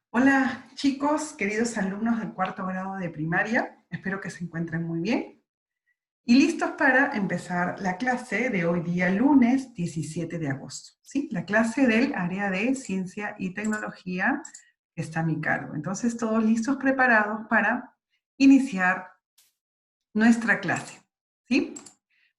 Hola chicos, queridos alumnos del cuarto grado de primaria, espero que se encuentren muy bien y listos para empezar la clase de hoy día lunes 17 de agosto, ¿sí? La clase del área de ciencia y tecnología que está a mi cargo. Entonces todos listos, preparados para iniciar nuestra clase, ¿sí?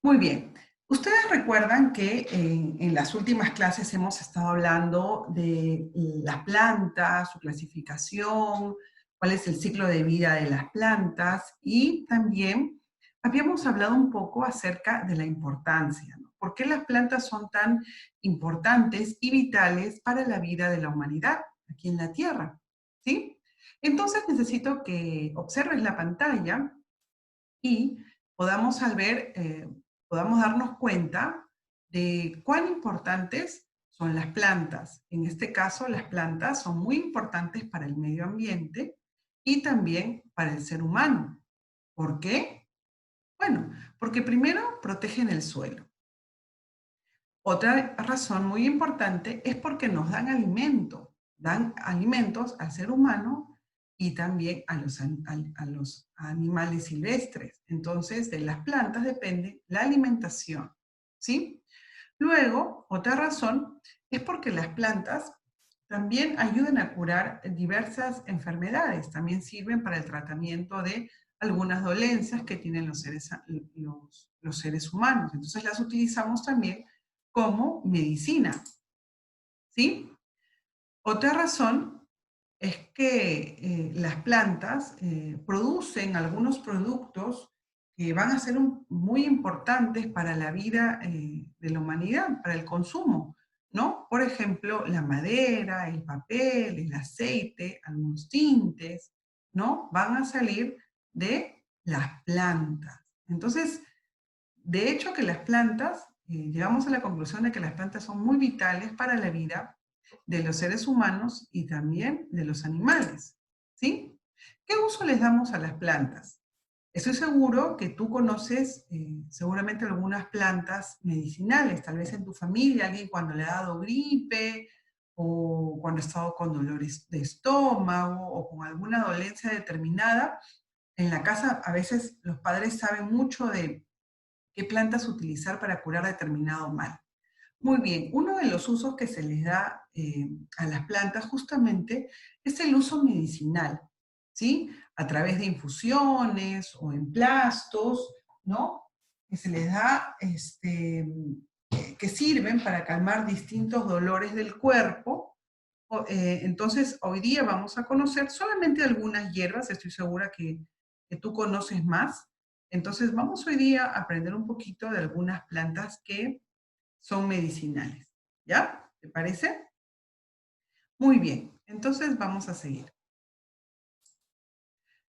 Muy bien. Ustedes recuerdan que en las últimas clases hemos estado hablando de las plantas, su clasificación, cuál es el ciclo de vida de las plantas y también habíamos hablado un poco acerca de la importancia, ¿no? ¿Por qué las plantas son tan importantes y vitales para la vida de la humanidad aquí en la Tierra? ¿Sí? Entonces necesito que observes la pantalla y podamos al ver, podamos darnos cuenta de cuán importantes son las plantas. En este caso, las plantas son muy importantes para el medio ambiente y también para el ser humano. ¿Por qué? Bueno, porque primero protegen el suelo. Otra razón muy importante es porque nos dan alimentos al ser humano y también a los animales silvestres. Entonces, de las plantas depende la alimentación, ¿sí? Luego, otra razón es porque las plantas también ayudan a curar diversas enfermedades, también sirven para el tratamiento de algunas dolencias que tienen los seres humanos. Entonces las utilizamos también como medicina, ¿sí? Otra razón es que las plantas producen algunos productos que van a ser muy importantes para la vida de la humanidad, para el consumo, ¿no? Por ejemplo, la madera, el papel, el aceite, algunos tintes, ¿no? Van a salir de las plantas. Entonces, de hecho que las plantas, llegamos a la conclusión de que las plantas son muy vitales para la vida de los seres humanos y también de los animales, ¿sí? ¿Qué uso les damos a las plantas? Estoy seguro que tú conoces seguramente algunas plantas medicinales, tal vez en tu familia, alguien cuando le ha dado gripe o cuando ha estado con dolores de estómago o con alguna dolencia determinada. En la casa a veces los padres saben mucho de qué plantas utilizar para curar determinado mal. Muy bien, uno de los usos que se les da a las plantas justamente es el uso medicinal, ¿sí? A través de infusiones o emplastos, ¿no? Que se les da, que sirven para calmar distintos dolores del cuerpo. Entonces, hoy día vamos a conocer solamente algunas hierbas, estoy segura que tú conoces más. Entonces, vamos hoy día a aprender un poquito de algunas plantas que son medicinales. ¿Ya? ¿Te parece? Muy bien, entonces vamos a seguir.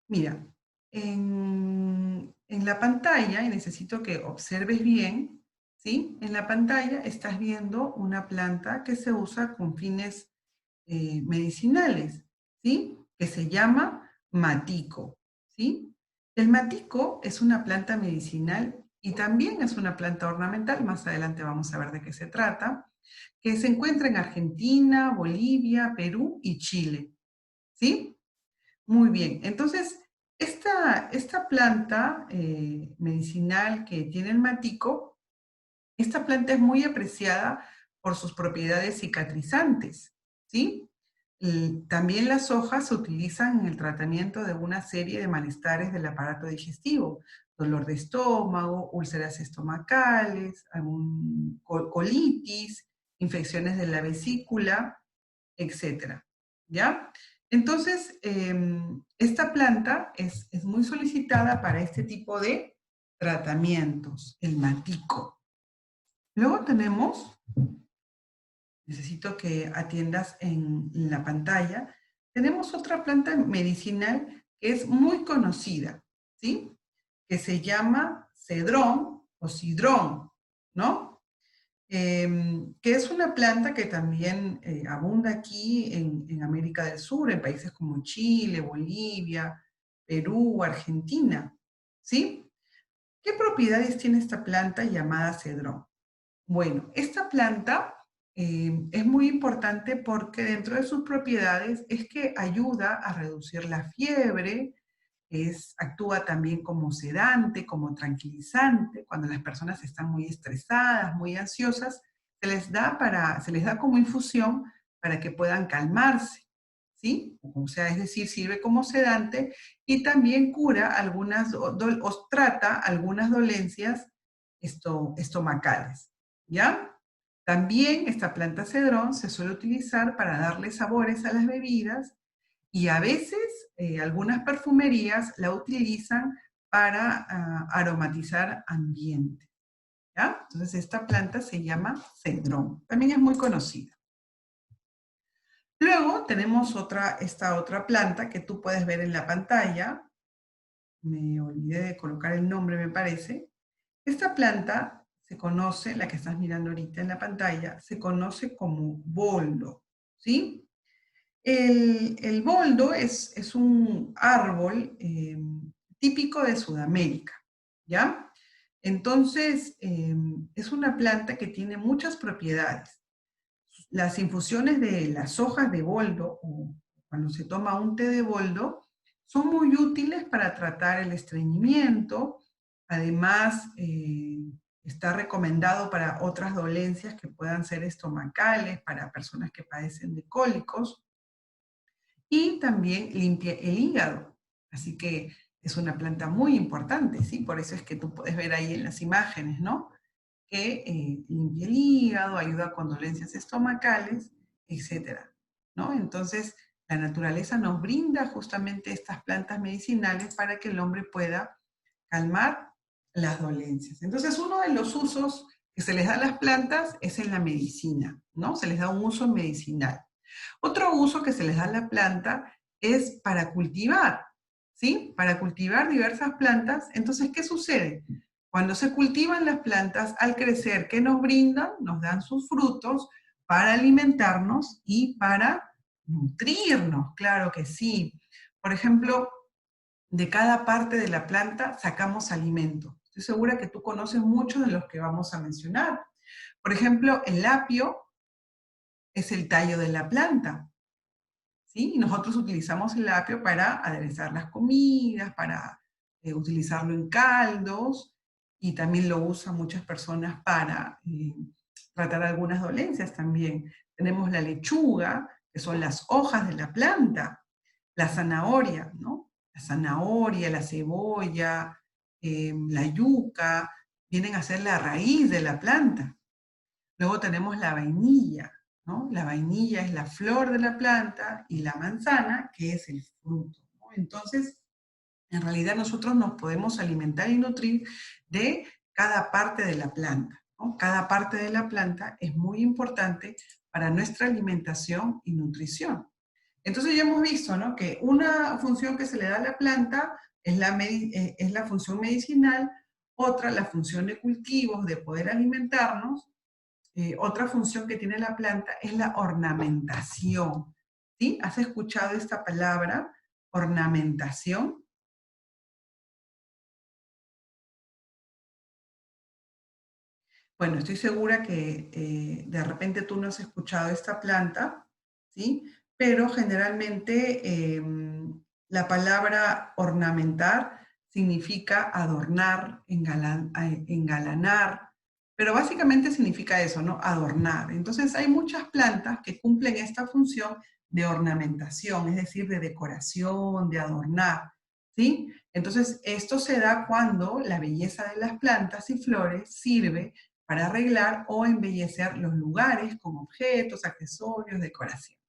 Mira, en la pantalla, y necesito que observes bien, ¿sí? En la pantalla estás viendo una planta que se usa con fines medicinales, ¿sí? Que se llama matico, ¿sí? El matico es una planta medicinal y también es una planta ornamental, más adelante vamos a ver de qué se trata, que se encuentra en Argentina, Bolivia, Perú y Chile, ¿sí? Muy bien, entonces esta planta medicinal que tiene el matico, esta planta es muy apreciada por sus propiedades cicatrizantes, ¿sí? Y también las hojas se utilizan en el tratamiento de una serie de malestares del aparato digestivo, dolor de estómago, úlceras estomacales, colitis, infecciones de la vesícula, etcétera, ¿ya? Entonces, esta planta es muy solicitada para este tipo de tratamientos, el matico. Luego tenemos, necesito que atiendas en la pantalla, tenemos otra planta medicinal que es muy conocida, ¿sí? Que se llama cedrón o cidrón, ¿no? Que es una planta que también abunda aquí en América del Sur, en países como Chile, Bolivia, Perú, Argentina, ¿sí? ¿Qué propiedades tiene esta planta llamada cedrón? Bueno, esta planta es muy importante porque dentro de sus propiedades es que ayuda a reducir la fiebre, actúa también como sedante, como tranquilizante. Cuando las personas están muy estresadas, muy ansiosas, se les da como infusión para que puedan calmarse, ¿sí? O sea, es decir, sirve como sedante y también cura o trata algunas dolencias estomacales, ¿ya? También esta planta cedrón se suele utilizar para darle sabores a las bebidas y a veces algunas perfumerías la utilizan para aromatizar ambiente, ¿ya? Entonces esta planta se llama cedrón, también es muy conocida. Luego tenemos esta otra planta que tú puedes ver en la pantalla, me olvidé de colocar el nombre me parece. Esta planta se conoce, la que estás mirando ahorita en la pantalla, se conoce como boldo, ¿sí? El boldo es un árbol típico de Sudamérica, ¿ya? Entonces, es una planta que tiene muchas propiedades. Las infusiones de las hojas de boldo, o cuando se toma un té de boldo, son muy útiles para tratar el estreñimiento. Además, está recomendado para otras dolencias que puedan ser estomacales, para personas que padecen de cólicos y también limpia el hígado. Así que es una planta muy importante, ¿sí? Por eso es que tú puedes ver ahí en las imágenes, ¿no? Que limpia el hígado, ayuda con dolencias estomacales, etcétera, ¿no? Entonces, la naturaleza nos brinda justamente estas plantas medicinales para que el hombre pueda calmar las dolencias. Entonces, uno de los usos que se les da a las plantas es en la medicina, ¿no? Se les da un uso medicinal. Otro uso que se les da a la planta es para cultivar, ¿sí? Para cultivar diversas plantas. Entonces, ¿qué sucede? Cuando se cultivan las plantas, al crecer, ¿qué nos brindan? Nos dan sus frutos para alimentarnos y para nutrirnos, claro que sí. Por ejemplo, de cada parte de la planta sacamos alimento. Estoy segura que tú conoces muchos de los que vamos a mencionar. Por ejemplo, el apio es el tallo de la planta. ¿Sí? Y nosotros utilizamos el apio para aderezar las comidas, para utilizarlo en caldos, y también lo usan muchas personas para tratar algunas dolencias también. Tenemos la lechuga, que son las hojas de la planta, la zanahoria, ¿no? La zanahoria, la cebolla, la yuca, vienen a ser la raíz de la planta. Luego tenemos la vainilla, ¿no? La vainilla es la flor de la planta y la manzana, que es el fruto, ¿no? Entonces, en realidad nosotros nos podemos alimentar y nutrir de cada parte de la planta, ¿no? Cada parte de la planta es muy importante para nuestra alimentación y nutrición. Entonces ya hemos visto, ¿no? Que una función que se le da a la planta es la función medicinal, otra la función de cultivos, de poder alimentarnos, otra función que tiene la planta es la ornamentación. ¿Sí? ¿Has escuchado esta palabra, ornamentación? Bueno, estoy segura que de repente tú no has escuchado esta planta, ¿sí? Pero generalmente la palabra ornamentar significa adornar, engalanar, pero básicamente significa eso, ¿no? Adornar. Entonces hay muchas plantas que cumplen esta función de ornamentación, es decir, de decoración, de adornar, ¿sí? Entonces esto se da cuando la belleza de las plantas y flores sirve para arreglar o embellecer los lugares con objetos, accesorios, decoración,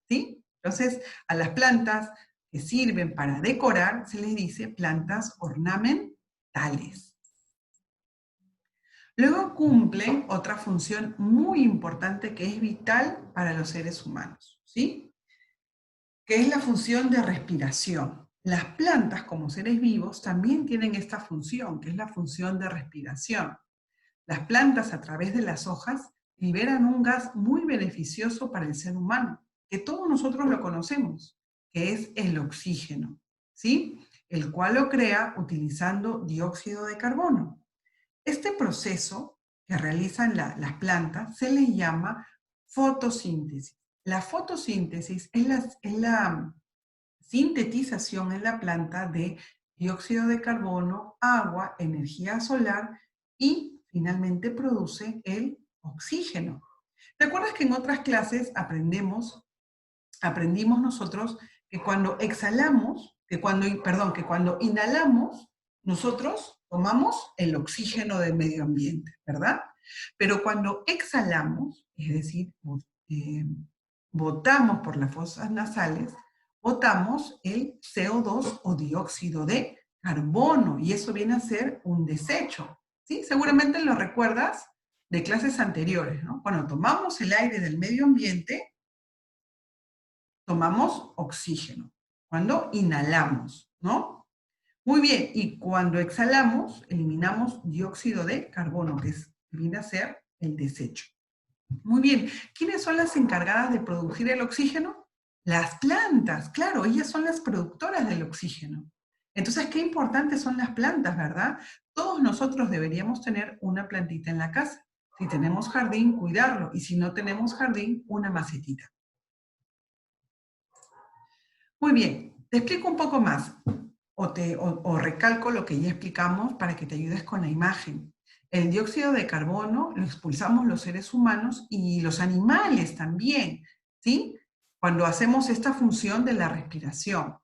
¿sí? Entonces, a las plantas que sirven para decorar se les dice plantas ornamentales. Luego cumplen otra función muy importante que es vital para los seres humanos, ¿sí? Que es la función de respiración. Las plantas como seres vivos también tienen esta función, que es la función de respiración. Las plantas a través de las hojas liberan un gas muy beneficioso para el ser humano, que todos nosotros lo conocemos, que es el oxígeno, ¿sí? El cual lo crea utilizando dióxido de carbono. Este proceso que realizan las plantas se le llama fotosíntesis. La fotosíntesis es la sintetización en la planta de dióxido de carbono, agua, energía solar y finalmente produce el oxígeno. ¿Te acuerdas que en otras clases aprendimos nosotros que cuando exhalamos, que cuando inhalamos, nosotros tomamos el oxígeno del medio ambiente, ¿verdad? Pero cuando exhalamos, es decir, eh, botamos por las fosas nasales, botamos el CO2 o dióxido de carbono, y eso viene a ser un desecho, ¿sí? Seguramente lo recuerdas de clases anteriores, ¿no? Cuando tomamos el aire del medio ambiente, tomamos oxígeno. Cuando inhalamos, ¿no? Muy bien, y cuando exhalamos, eliminamos dióxido de carbono, que viene a ser el desecho. Muy bien, ¿quiénes son las encargadas de producir el oxígeno? Las plantas, claro, ellas son las productoras del oxígeno. Entonces, qué importantes son las plantas, ¿verdad? Todos nosotros deberíamos tener una plantita en la casa. Si tenemos jardín, cuidarlo. Y si no tenemos jardín, una macetita. Muy bien, te explico un poco más o recalco lo que ya explicamos para que te ayudes con la imagen. El dióxido de carbono lo expulsamos los seres humanos y los animales también, ¿sí? Cuando hacemos esta función de la respiración.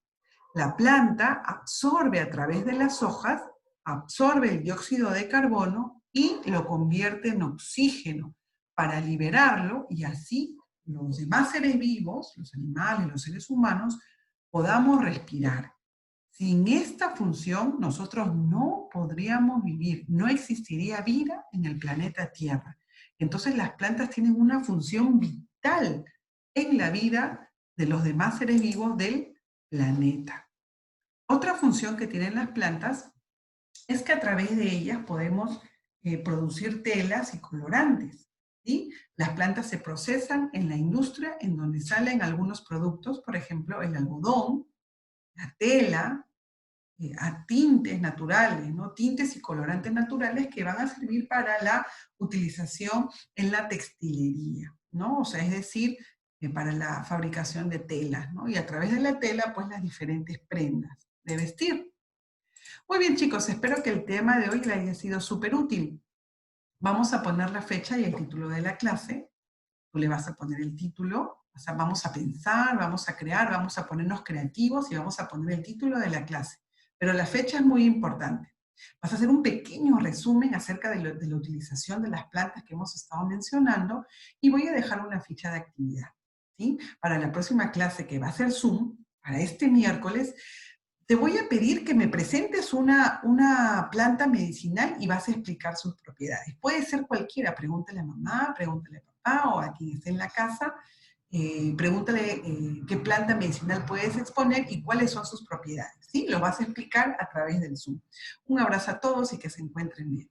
La planta absorbe a través de las hojas, absorbe el dióxido de carbono y lo convierte en oxígeno para liberarlo y así los demás seres vivos, los animales, los seres humanos, podamos respirar. Sin esta función, nosotros no podríamos vivir, no existiría vida en el planeta Tierra. Entonces, las plantas tienen una función vital en la vida de los demás seres vivos del planeta. Otra función que tienen las plantas es que a través de ellas podemos producir telas y colorantes. ¿Sí? Las plantas se procesan en la industria en donde salen algunos productos, por ejemplo, el algodón, la tela, a tintes naturales, ¿no? Tintes y colorantes naturales que van a servir para la utilización en la textilería, ¿no? O sea, es decir, para la fabricación de telas, ¿no? Y a través de la tela, pues las diferentes prendas de vestir. Muy bien, chicos, espero que el tema de hoy les haya sido súper útil. Vamos a poner la fecha y el título de la clase. Tú le vas a poner el título, o sea, vamos a pensar, vamos a crear, vamos a ponernos creativos y vamos a poner el título de la clase. Pero la fecha es muy importante. Vas a hacer un pequeño resumen acerca de la utilización de las plantas que hemos estado mencionando y voy a dejar una ficha de actividad. ¿Sí? Para la próxima clase que va a ser Zoom, para este miércoles, te voy a pedir que me presentes una planta medicinal y vas a explicar sus propiedades. Puede ser cualquiera, pregúntale a mamá, pregúntale a papá o a quien esté en la casa, pregúntale qué planta medicinal puedes exponer y cuáles son sus propiedades. ¿Sí? Lo vas a explicar a través del Zoom. Un abrazo a todos y que se encuentren bien.